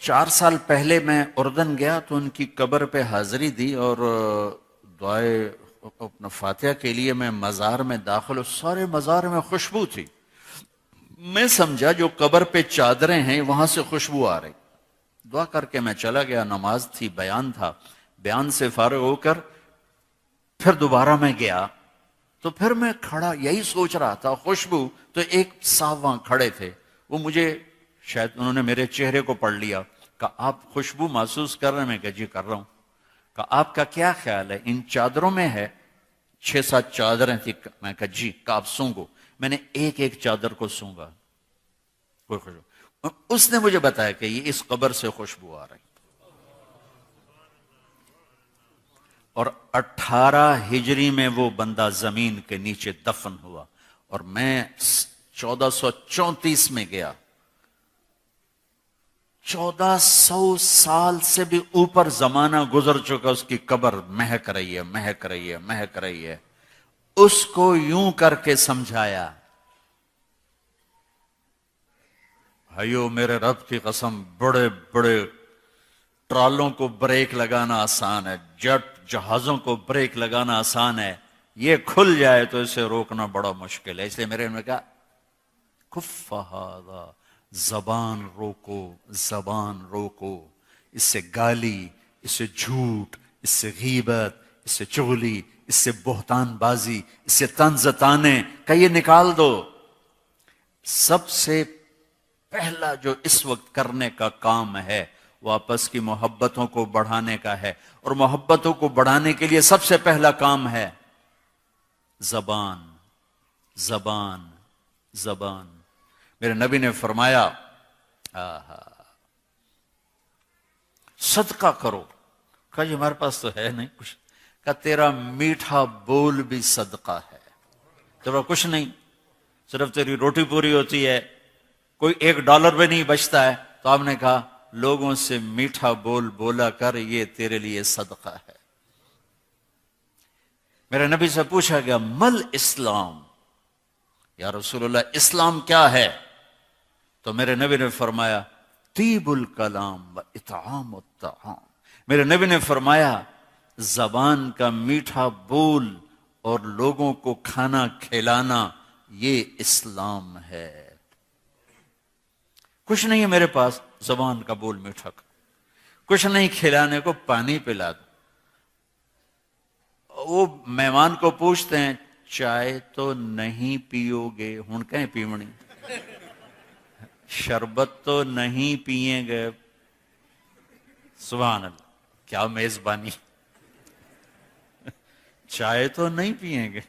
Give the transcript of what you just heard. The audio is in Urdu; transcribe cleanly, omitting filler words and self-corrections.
4 سال پہلے میں اردن گیا تو ان کی قبر پہ حاضری دی اور دعائے اپنا فاتحہ کے لیے میں مزار میں داخل ہوں. سارے مزار میں خوشبو تھی. میں سمجھا جو قبر پہ چادریں ہیں وہاں سے خوشبو آ رہی. دعا کر کے میں چلا گیا. نماز تھی، بیان تھا. بیان سے فارغ ہو کر پھر دوبارہ میں گیا تو پھر میں کھڑا یہی سوچ رہا تھا خوشبو. تو ایک صاحب وہاں کھڑے تھے. وہ مجھے شاید انہوں نے میرے چہرے کو پڑھ لیا. کہا آپ خوشبو محسوس کر رہے ہیں؟ میں کہا جی کر رہا ہوں. کہا آپ کا کیا خیال ہے ان چادروں میں ہے؟ 6-7 چادریں تھی. میں کہا جی. کہا آپ سونگو. میں نے ایک ایک چادر کو سونگا. کوئی خوشبو. اس نے مجھے بتایا کہ یہ اس قبر سے خوشبو آ رہی. اور 18 ہجری میں وہ بندہ زمین کے نیچے دفن ہوا. اور میں 1434 میں گیا. 1400 سال سے بھی اوپر زمانہ گزر چکا. اس کی قبر مہک رہی ہے، مہک رہی ہے، مہک رہی ہے. اس کو یوں کر کے سمجھایا، بھائیو میرے رب کی قسم، بڑے بڑے ٹرالوں کو بریک لگانا آسان ہے، جٹ جہازوں کو بریک لگانا آسان ہے، یہ کھل جائے تو اسے روکنا بڑا مشکل ہے. اس لیے میرے نے کہا کف ھذا، زبان روکو، زبان روکو. اس سے گالی، اس سے جھوٹ، اس سے غیبت، اس سے چغلی، اس سے بہتان بازی، اس سے طنز طانے کا یہ نکال دو. سب سے پہلا جو اس وقت کرنے کا کام ہے وہ آپس کی محبتوں کو بڑھانے کا ہے. اور محبتوں کو بڑھانے کے لیے سب سے پہلا کام ہے زبان، زبان، زبان. میرے نبی نے فرمایا صدقہ کرو. کہا جی ہمارے پاس تو ہے نہیں کچھ. کہا تیرا میٹھا بول بھی صدقہ ہے. تیرا کچھ نہیں، صرف تیری روٹی پوری ہوتی ہے، کوئی $1 بھی نہیں بچتا ہے. تو آپ نے کہا لوگوں سے میٹھا بول بولا کر، یہ تیرے لیے صدقہ ہے. میرے نبی سے پوچھا گیا مل اسلام، یا رسول اللہ اسلام کیا ہے؟ تو میرے نبی نے فرمایا طیب الکلام و اطعام الطعام. میرے نبی نے فرمایا زبان کا میٹھا بول اور لوگوں کو کھانا کھلانا، یہ اسلام ہے. کچھ نہیں ہے میرے پاس، زبان کا بول میٹھا کر. کچھ نہیں کھلانے کو، پانی پلا دو. وہ مہمان کو پوچھتے ہیں چائے تو نہیں پیو گے؟ ہن کہیں پیونی. شربت تو نہیں پیئیں گے؟ سبحان اللہ، کیا میزبانی. چائے تو نہیں پیئیں گے؟